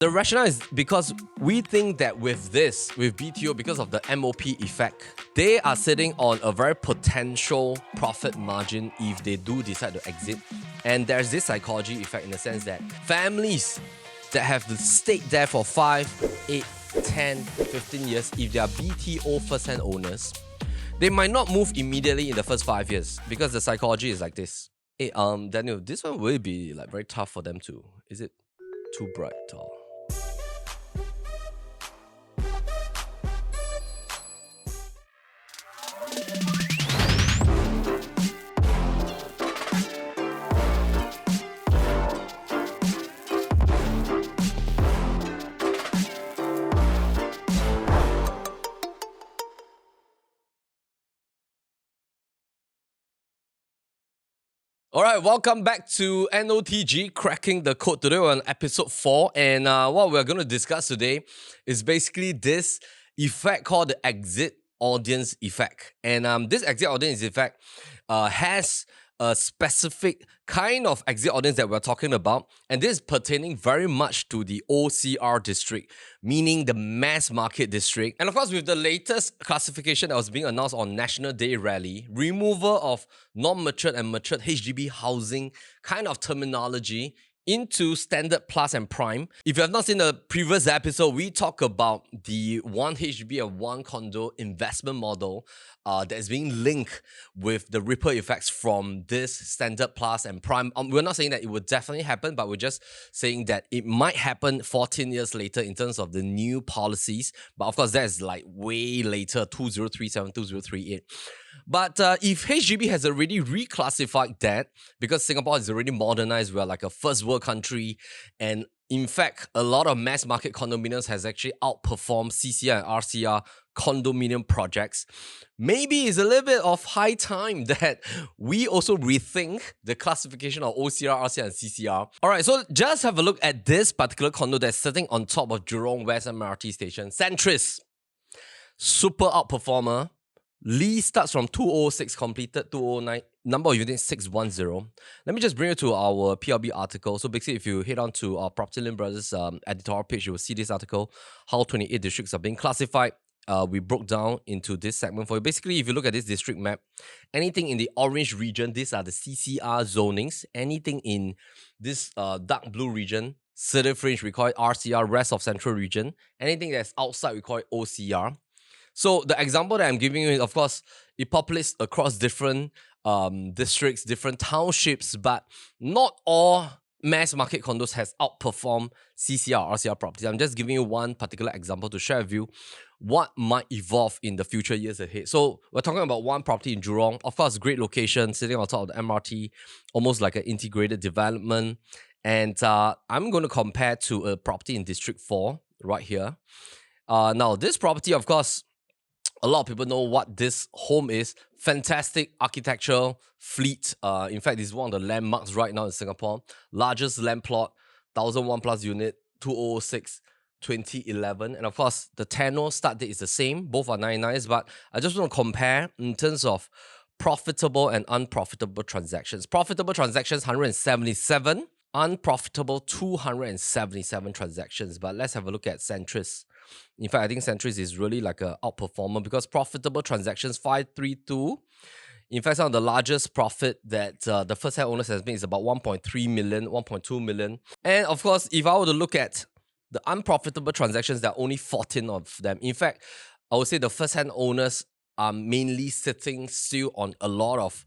The rationale is because we think that with this, with BTO, because of the MOP effect, they are sitting on a very potential profit margin if they do decide to exit. And there's this psychology effect in the sense that families that have stayed there for 5, 8, 10, 15 years, if they are BTO first-hand owners, they might not move immediately in the first 5 years because the psychology is like this. Hey, Daniel, this one will be like very tough for them to. Is it too bright or? All right, welcome back to NOTG, Cracking the Code. Today we're on episode 4, and what we're going to discuss today is basically this effect called the exit audience effect. And this exit audience effect has a specific kind of exit audience that we're talking about, and this is pertaining very much to the OCR district, meaning the mass market district. And of course, with the latest classification that was being announced on National Day Rally, removal of non-matured and matured HDB housing kind of terminology into standard plus and prime. If you have not seen the previous episode, we talk about the one HDB and one condo investment model that is being linked with the ripple effects from this standard plus and prime. We're not saying that it would definitely happen, but we're just saying that it might happen 14 years later in terms of the new policies. But of course, that is like way later, 2037, 2038. But if HDB has already reclassified that, because Singapore is already modernized, we're like a first world country, and in fact, a lot of mass market condominiums has actually outperformed CCR and RCR condominium projects. Maybe it's a little bit of high time that we also rethink the classification of OCR, RCR, and CCR. All right, so just have a look at this particular condo that's sitting on top of Jurong West MRT station. Centros, super outperformer. Lease starts from 206, completed 209, number of units 610. Let me just bring you to our PLB article. So basically, if you head on to our PropertyLimBrothers editorial page, you will see this article, how 28 districts are being classified. We broke down into this segment for you. Basically, if you look at this district map, anything in the orange region, these are the CCR zonings. Anything in this dark blue region, City Fringe, we call it RCR, rest of central region. Anything that's outside, we call it OCR. So the example that I'm giving you is, of course, it populates across different districts, different townships, but not all mass market condos has outperformed CCR, RCR properties. I'm just giving you one particular example to share with you what might evolve in the future years ahead. So we're talking about one property in Jurong. Of course, great location, sitting on top of the MRT, almost like an integrated development. And I'm going to compare to a property in District 4 right here. Now, this property, of course, a lot of people know what this home is. Fantastic architectural fleet. In fact, this is one of the landmarks right now in Singapore. Largest land plot, 1,001 plus unit, 2006, 2011. And of course, the tenure start date is the same. Both are 99s, but I just want to compare in terms of profitable and unprofitable transactions. Profitable transactions, 177. Unprofitable, 277 transactions. But let's have a look at Centros. In fact, I think Centros is really like an outperformer because profitable transactions, 532. In fact, some of the largest profit that the first-hand owners has made is about 1.3 million, 1.2 million. And of course, if I were to look at the unprofitable transactions, there are only 14 of them. In fact, I would say the first-hand owners are mainly sitting still on a lot of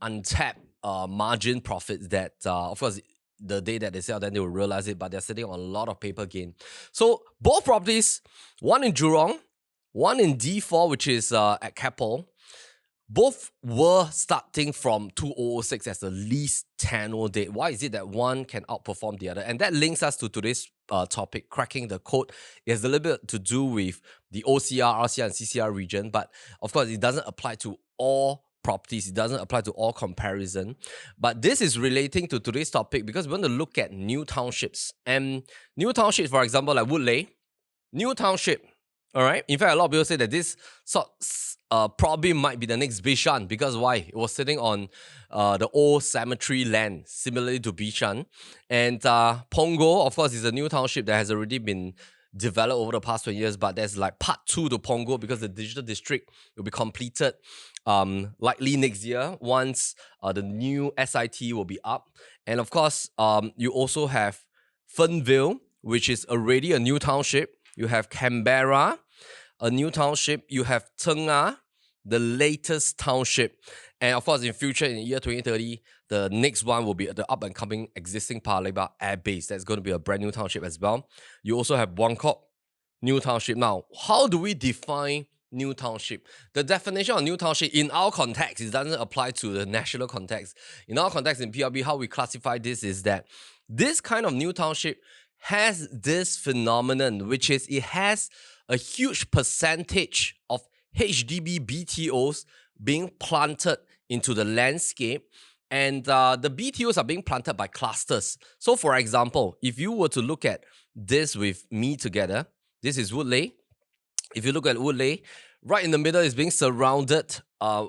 untapped margin profits that, of course, the day that they sell, then they will realize it, but they're sitting on a lot of paper gain. So both properties, one in Jurong, one in D4, which is at Keppel, both were starting from 2006 as the lease tenure date. Why is it that one can outperform the other? And that links us to today's topic, cracking the code. It has a little bit to do with the OCR, RCR, and CCR region, but of course, it doesn't apply to all properties. It doesn't apply to all comparison. But this is relating to today's topic because we want to look at new townships. And new townships, for example, like Woodleigh, new township, All right. In fact, a lot of people say that this sort probably might be the next Bishan, because why? It was sitting on the old cemetery land, similarly to Bishan. And Pongo, of course, is a new township that has already been developed over the past 20 years, but there's like part 2 to Pongo, because the digital district will be completed likely next year once the new SIT will be up. And of course, you also have Fernville, which is already a new township. You have Canberra, a new township. You have Tengah, the latest township. And of course, in future, in the year 2030, the next one will be the up-and-coming existing Paya Lebar Air Base. That's going to be a brand new township as well. You also have Buangkok, new township. Now, how do we define new township? The definition of new township in our context, it doesn't apply to the national context. In our context in PRB, how we classify this is that this kind of new township has this phenomenon, which is it has a huge percentage of HDB BTOs being planted into the landscape, and the BTOs are being planted by clusters. So for example, if you were to look at this with me together, this is Woodleigh. If you look at Woodleigh, right in the middle is being surrounded,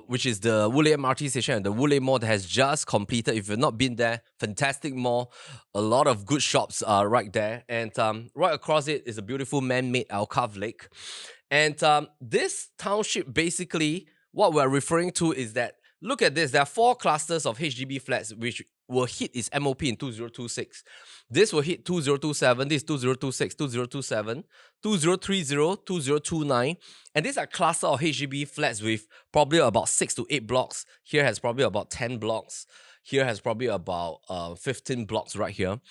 which is the Woodleigh MRT station and the Woodleigh Mall that has just completed. If you've not been there, fantastic mall, a lot of good shops right there. And right across it is a beautiful man-made alcove lake. And this township, basically, what we're referring to is that, look at this, there are 4 clusters of HDB flats which will hit its MOP in 2026. This will hit 2027, this is 2026, 2027, 2030, 2029. And these are cluster of HDB flats with probably about 6 to 8 blocks. Here has probably about 10 blocks. Here has probably about 15 blocks right here.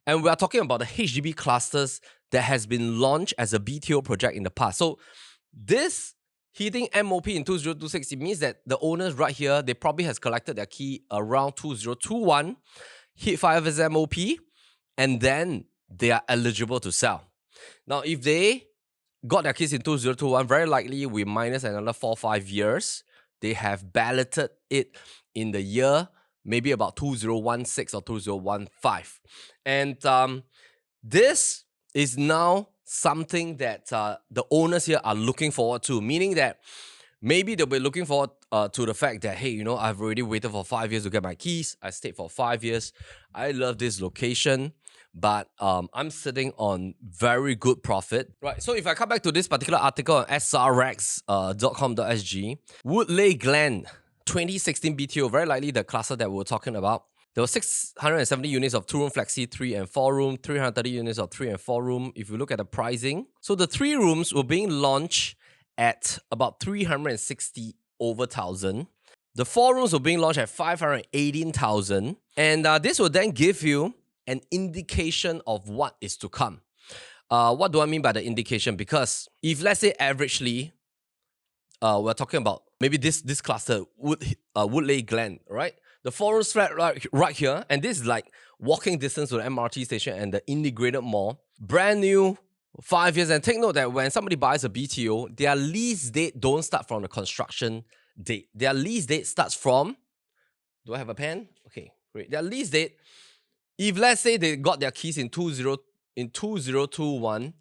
And we are talking about the HDB clusters that has been launched as a BTO project in the past. So this hitting MOP in 2026, it means that the owners right here, they probably has collected their key around 2021, hit 5 as MOP, and then they are eligible to sell. Now, if they got their keys in 2021, very likely we minus another 4 or 5 years, they have balloted it in the year maybe about 2016 or 2015. And this is now something that the owners here are looking forward to, meaning that maybe they'll be looking forward to the fact that, hey, you know, I've already waited for 5 years to get my keys. I stayed for 5 years. I love this location, but I'm sitting on very good profit. Right, so if I come back to this particular article on srx.com.sg, Woodleigh Glen, 2016 BTO, very likely the cluster that we're talking about. There were 670 units of 2-room flexi, 3 and 4 room, 330 units of 3 and 4 room. If you look at the pricing, so the 3 rooms were being launched at about 360 over thousand. The 4 rooms were being launched at 518,000. And this will then give you an indication of what is to come. What do I mean by the indication? Because if, let's say, averagely, we're talking about maybe this cluster, Woodleigh Glen, right? The 4 rooms flat right here, and this is like walking distance to the MRT station and the integrated mall. Brand new, 5 years. And take note that when somebody buys a BTO, their lease date don't start from the construction date. Their lease date starts from, do I have a pen? Okay, great. Their lease date, if let's say they got their keys in 2021,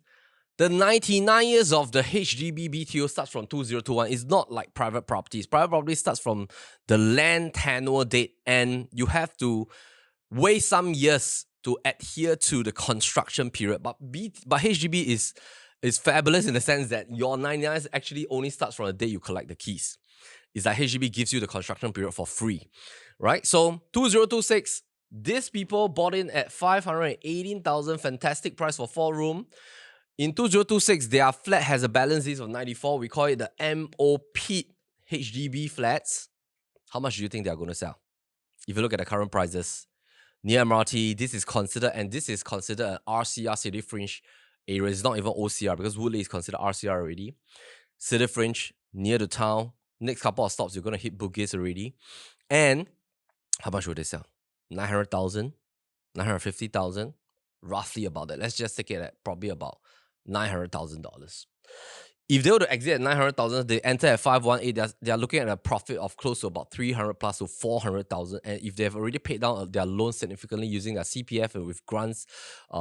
the 99 years of the HDB BTO starts from 2021. It's not like private properties. Private property starts from the land tenure date, and you have to wait some years to adhere to the construction period. But HDB is fabulous in the sense that your 99 actually only starts from the day you collect the keys. It's like HDB gives you the construction period for free, right? So 2026, these people bought in at 518,000, fantastic price for 4 room. In 2026, their flat has a balance list of 94. We call it the MOP HDB flats. How much do you think they are going to sell? If you look at the current prices, near MRT, this is considered an RCR city fringe area. It's not even OCR because Woodleigh is considered RCR already. City fringe, near the town. Next couple of stops, you're going to hit Bugis already. And how much would they sell? 900,000, 950,000, roughly about that. Let's just take it at probably about $900,000. if they were to exit at 900,000, they enter at 518, they are looking at a profit of close to about 300 plus to 400,000. And if they have already paid down their loan significantly using their CPF and with grants,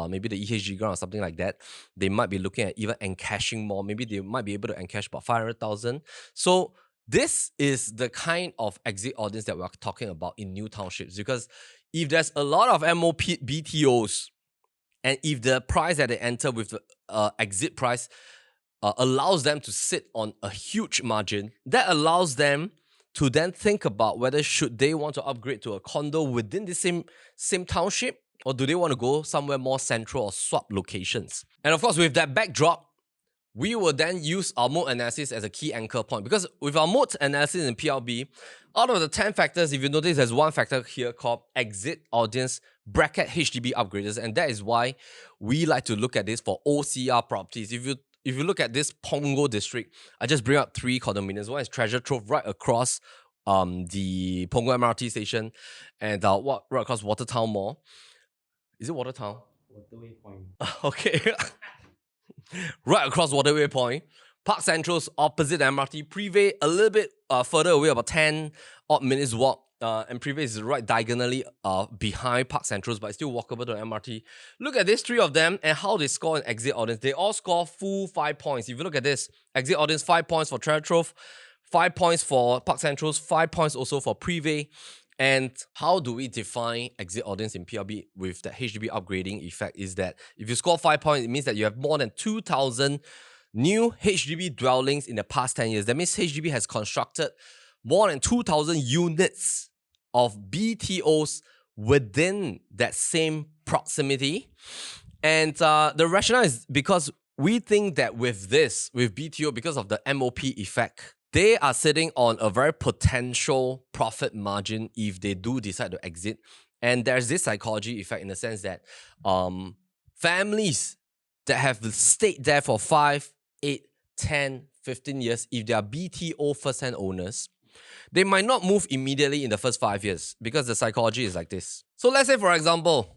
maybe the EHG grant or something like that, they might be looking at even encashing more. Maybe they might be able to encash about 500,000. So this is the kind of exit audience that we're talking about in new townships, because if there's a lot of MOP BTOs, and if the price that they enter with the exit price allows them to sit on a huge margin, that allows them to then think about whether should they want to upgrade to a condo within the same township, or do they want to go somewhere more central or swap locations. And of course, with that backdrop, we will then use our MOAT analysis as a key anchor point, because with our MOAT analysis in PLB, out of the 10 factors, if you notice, there's one factor here called exit audience bracket HDB upgraders, and that is why we like to look at this for OCR properties. If you look at this Punggol district, I just bring up 3 condominiums. One is Treasure Trove right across the Punggol MRT station, and right across Watertown Mall. Is it Watertown? Waterway Point. Okay. Right across Waterway Point. Parc Centros opposite the MRT. Prive a little bit further away, about 10 odd minutes walk. And Prive is right diagonally behind Parc Centros, but it's still walkable to the MRT. Look at these 3 of them and how they score in exit audience. They all score full 5 points. If you look at this, exit audience 5 points for Treasure Trove, 5 points for Parc Centros, 5 points also for Prive. And how do we define exit audience in PLB with that HDB upgrading effect is that if you score 5 points, it means that you have more than 2,000 new HDB dwellings in the past 10 years. That means HDB has constructed more than 2,000 units of BTOs within that same proximity. And the rationale is because we think that with BTO, because of the MOP effect, they are sitting on a very potential profit margin if they do decide to exit. And there's this psychology effect in the sense that families that have stayed there for 5, 8, 10, 15 years, if they are BTO first-hand owners, they might not move immediately in the first 5 years because the psychology is like this. So let's say, for example,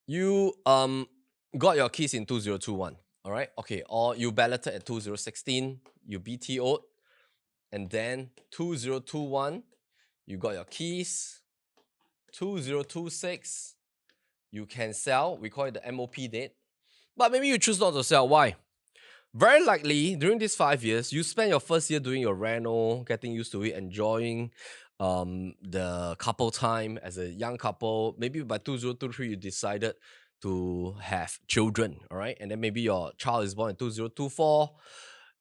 you got your keys in 2021, all right? Okay, or you balloted at 2016, you BTO'd, and then 2021, you got your keys. 2026, you can sell. We call it the MOP date. But maybe you choose not to sell. Why? Very likely, during these 5 years, you spend your first year doing your reno, getting used to it, enjoying the couple time as a young couple. Maybe by 2023, you decided to have children, all right? And then maybe your child is born in 2024.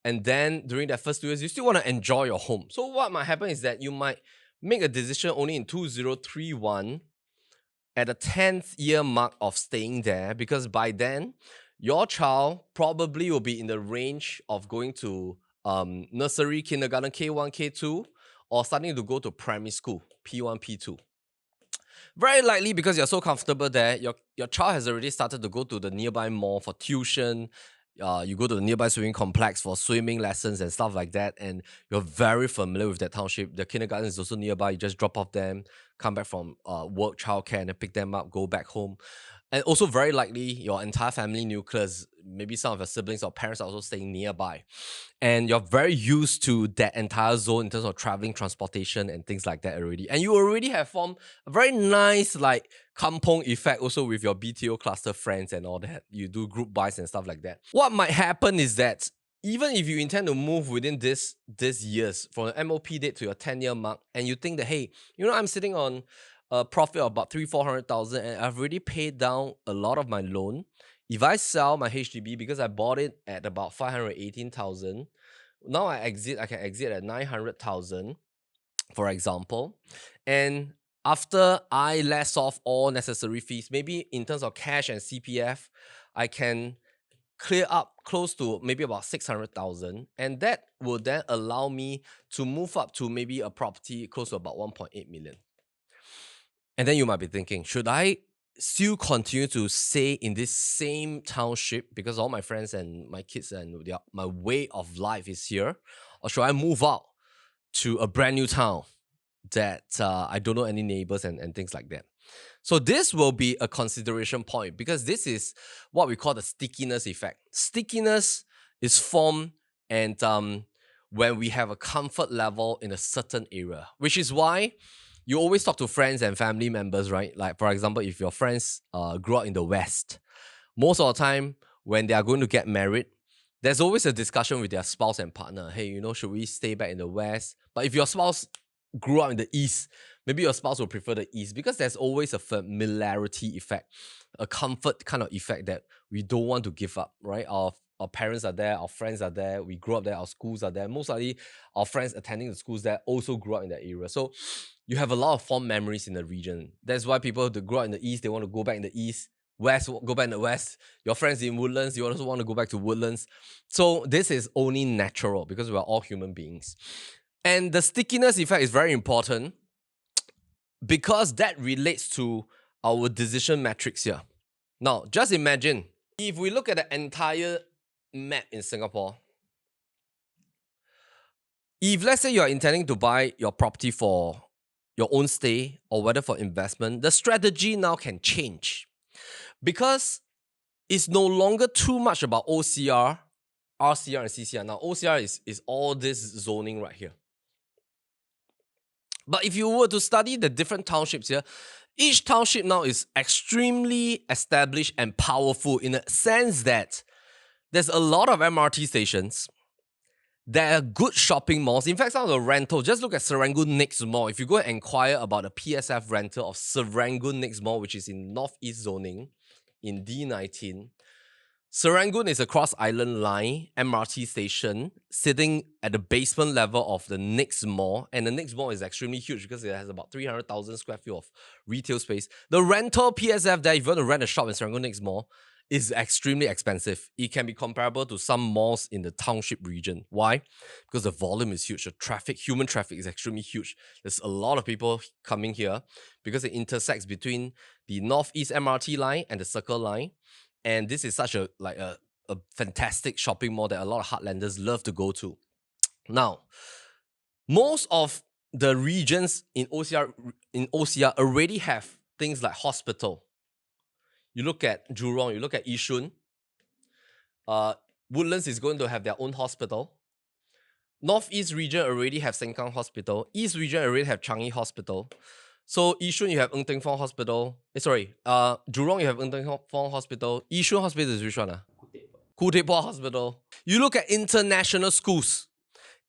And then during that first 2 years, you still want to enjoy your home. So what might happen is that you might make a decision only in 2031 at the 10th year mark of staying there, because by then, your child probably will be in the range of going to nursery, kindergarten, K1, K2, or starting to go to primary school, P1, P2. Very likely, because you're so comfortable there, your child has already started to go to the nearby mall for tuition. You go to the nearby swimming complex for swimming lessons and stuff like that, and you're very familiar with that township. The kindergarten is also nearby. You just drop off them, come back from work, childcare, and then pick them up, go back home. And also very likely your entire family nucleus, maybe some of your siblings or parents are also staying nearby. And you're very used to that entire zone in terms of traveling, transportation, and things like that already. And you already have formed a very nice like kampong effect also with your BTO cluster friends and all that. You do group buys and stuff like that. What might happen is that even if you intend to move within this years from the MOP date to your 10-year mark, and you think that, hey, I'm sitting on a profit of about 300,000-400,000 and I've already paid down a lot of my loan. If I sell my HDB because I bought it at about 518,000, now I can exit at 900,000, for example. And after I less off all necessary fees, maybe in terms of cash and CPF, I can clear up close to maybe about 600,000, and that will then allow me to move up to maybe a property close to about 1.8 million. And then you might be thinking, should I still continue to stay in this same township because all my friends and my kids and my way of life is here? Or should I move out to a brand new town that I don't know any neighbors and things like that? So this will be a consideration point, because this is what we call the stickiness effect. Stickiness is formed and when we have a comfort level in a certain area, which is why you always talk to friends and family members, right? Like, for example, if your friends grew up in the West, most of the time when they are going to get married, there's always a discussion with their spouse and partner. Hey, you know, should we stay back in the West? But if your spouse grew up in the East, maybe your spouse will prefer the East, because there's always a familiarity effect, a comfort kind of effect that we don't want to give up, right? Our parents are there, our friends are there, we grew up there, our schools are there. Most likely, our friends attending the schools there also grew up in that area. So you have a lot of fond memories in the region. That's why people that grew up in the East, they want to go back in the East. West, go back in the West. Your friends in Woodlands, you also want to go back to Woodlands. So this is only natural because we are all human beings. And the stickiness effect is very important because that relates to our decision metrics here. Now, just imagine, if we look at the entire map in Singapore, if let's say you're intending to buy your property for your own stay or whether for investment, the strategy now can change because it's no longer too much about OCR, RCR and CCR. Now, OCR is all this zoning right here. But if you were to study the different townships here, each township now is extremely established and powerful in the sense that there's a lot of MRT stations. There are good shopping malls. In fact, some of the rentals, just look at Serangoon Next Mall. If you go and inquire about the PSF rental of Serangoon Next Mall, which is in Northeast Zoning, in D19, Serangoon is a cross-island line MRT station sitting at the basement level of the Next Mall. And the Next Mall is extremely huge because it has about 300,000 square feet of retail space. The rental PSF there, if you want to rent a shop in Serangoon Next Mall, is extremely expensive. It can be comparable to some malls in the township region. Why? Because the volume is huge. The traffic, human traffic is extremely huge. There's a lot of people coming here because it intersects between the Northeast MRT line and the Circle line. And this is such a fantastic shopping mall that a lot of heartlanders love to go to. Now, most of the regions in OCR already have things like hospital. You look at Jurong, you look at Yishun. Woodlands is going to have their own hospital. Northeast region already have Sengkang Hospital. East region already have Changi Hospital. So Yishun, you have Ng Teng Fong Hospital. Jurong, you have Ng Teng Fong Hospital. Yishun Hospital is which one? Khoo Teck Puat Hospital. You look at international schools.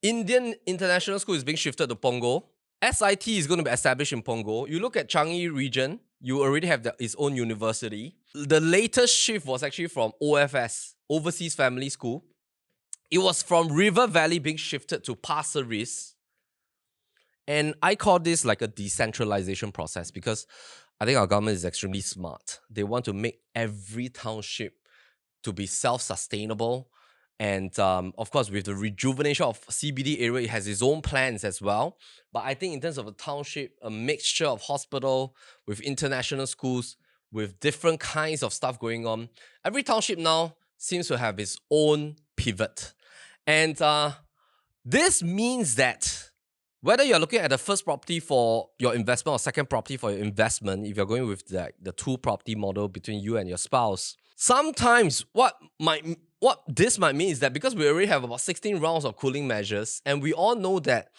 Indian International School is being shifted to Punggol. SIT is going to be established in Punggol. You look at Changi region, you already have its own university. The latest shift was actually from OFS, Overseas Family School. It was from River Valley being shifted to Pasir Ris. And I call this like a decentralization process because I think our government is extremely smart. They want to make every township to be self-sustainable. And of course, with the rejuvenation of CBD area, it has its own plans as well. But I think in terms of a township, a mixture of hospital with international schools, with different kinds of stuff going on, every township now seems to have its own pivot. And this means that whether you're looking at the first property for your investment or second property for your investment, if you're going with the two property model between you and your spouse, sometimes what this might mean is that because we already have about 16 rounds of cooling measures, and we all know that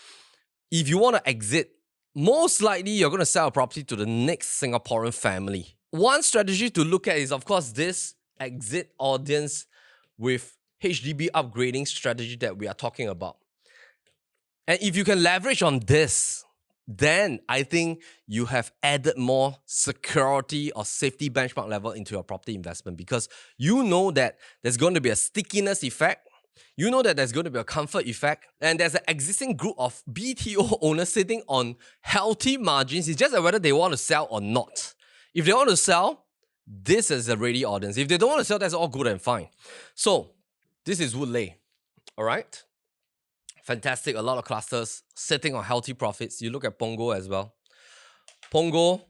if you want to exit, most likely you're going to sell a property to the next Singaporean family. One strategy to look at is, of course, this exit audience with HDB upgrading strategy that we are talking about. And if you can leverage on this, then I think you have added more security or safety benchmark level into your property investment because you know that there's going to be a stickiness effect. You know that there's going to be a comfort effect. And there's an existing group of BTO owners sitting on healthy margins. It's just whether they want to sell or not. If they want to sell, this is a ready audience. If they don't want to sell, that's all good and fine. So this is Woodley, all right? Fantastic, a lot of clusters sitting on healthy profits. You look at Punggol as well. Punggol,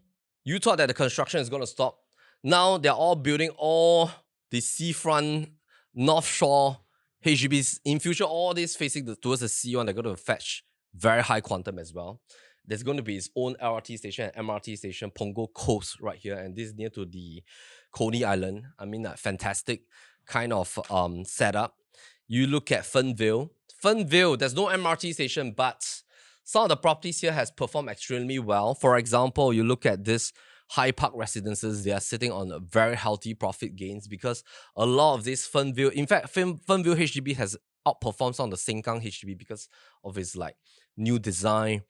you thought that the construction is going to stop. Now they're all building all the seafront, North Shore HDBs. In future, all this facing towards the sea one, they're going to fetch very high quantum as well. There's going to be its own LRT station and MRT station, Punggol Coast right here. And this is near to the Coney Island. I mean, a fantastic kind of setup. You look at Fernville. Fernville, there's no MRT station, but some of the properties here has performed extremely well. For example, you look at this High Park residences, they are sitting on a very healthy profit gains because a lot of this Fernville, in fact, Fernville HDB has outperformed some of the Sengkang HDB because of its like new design.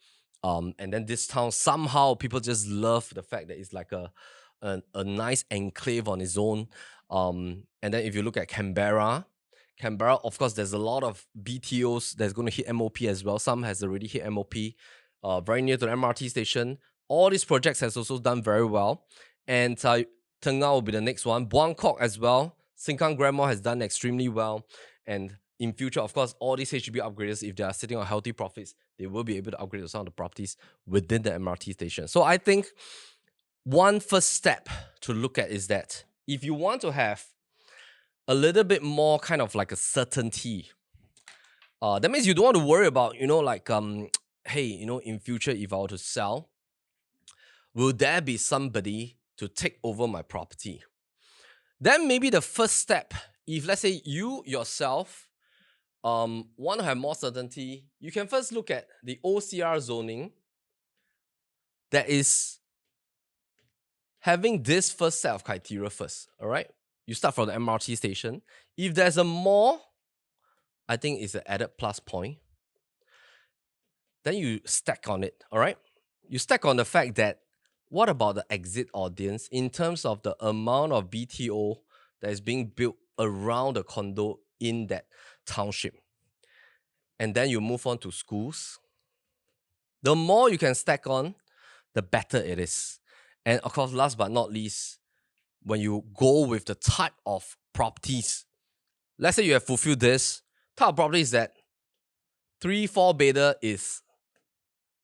And then this town, somehow people just love the fact that it's like a nice enclave on its own. And then if you look at Canberra, of course, there's a lot of BTOs that's going to hit MOP as well. Some has already hit MOP, very near to the MRT station. All these projects has also done very well. And Tengah will be the next one. Buangkok as well. Sengkang Grammar has done extremely well. And in future, of course, all these HDB upgraders, if they are sitting on healthy profits, they will be able to upgrade some of the properties within the MRT station. So I think one first step to look at is that if you want to have a little bit more kind of like a certainty, that means you don't want to worry about, like, hey, in future, if I were to sell, will there be somebody to take over my property? Then maybe the first step, if let's say you yourself want to have more certainty, you can first look at the OCR zoning that is having this first set of criteria first, all right? You start from the MRT station. If there's a mall, I think it's an added plus point. Then you stack on it, all right? You stack on the fact that what about the exit audience in terms of the amount of BTO that is being built around the condo in that township? And then you move on to schools. The more you can stack on, the better it is. And of course, last but not least, when you go with the type of properties, let's say you have fulfilled this type of properties that 3-4 bedder is,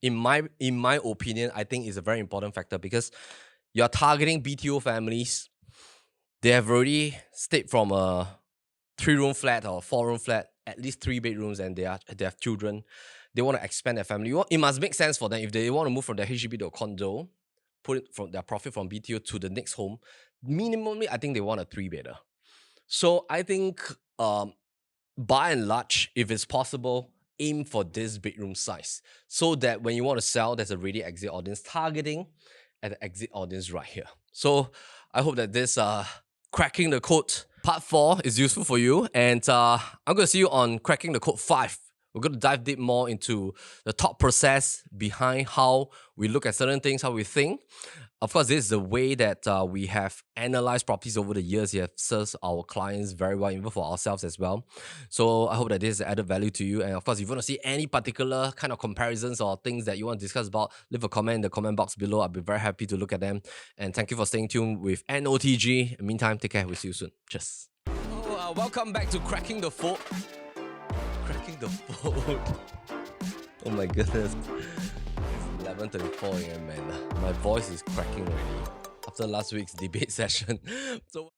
in my opinion, I think is a very important factor because you're targeting BTO families. They have already stayed from a 3-room flat or 4-room flat, at least 3 bedrooms, and they have children. They want to expand their family. It must make sense for them. If they want to move from their HDB to a condo, put it from their profit from BTO to the next home, minimally, I think they want a 3-bedder. So I think by and large, if it's possible, aim for this bedroom size so that when you want to sell, there's a ready exit audience targeting at the exit audience right here. So I hope that this cracking the code part 4 is useful for you. And I'm going to see you on cracking the code 5. We're going to dive deep more into the thought process behind how we look at certain things, how we think. Of course, this is the way that we have analyzed properties over the years. We have served our clients very well, even for ourselves as well. So I hope that this has added value to you. And of course, if you want to see any particular kind of comparisons or things that you want to discuss about, leave a comment in the comment box below. I'll be very happy to look at them. And thank you for staying tuned with NOTG. In the meantime, take care. We'll see you soon. Cheers. Welcome back to Cracking the Code. Cracking the Code. Oh my goodness. 11:34 a.m. man. My voice is cracking already after last week's debate session. So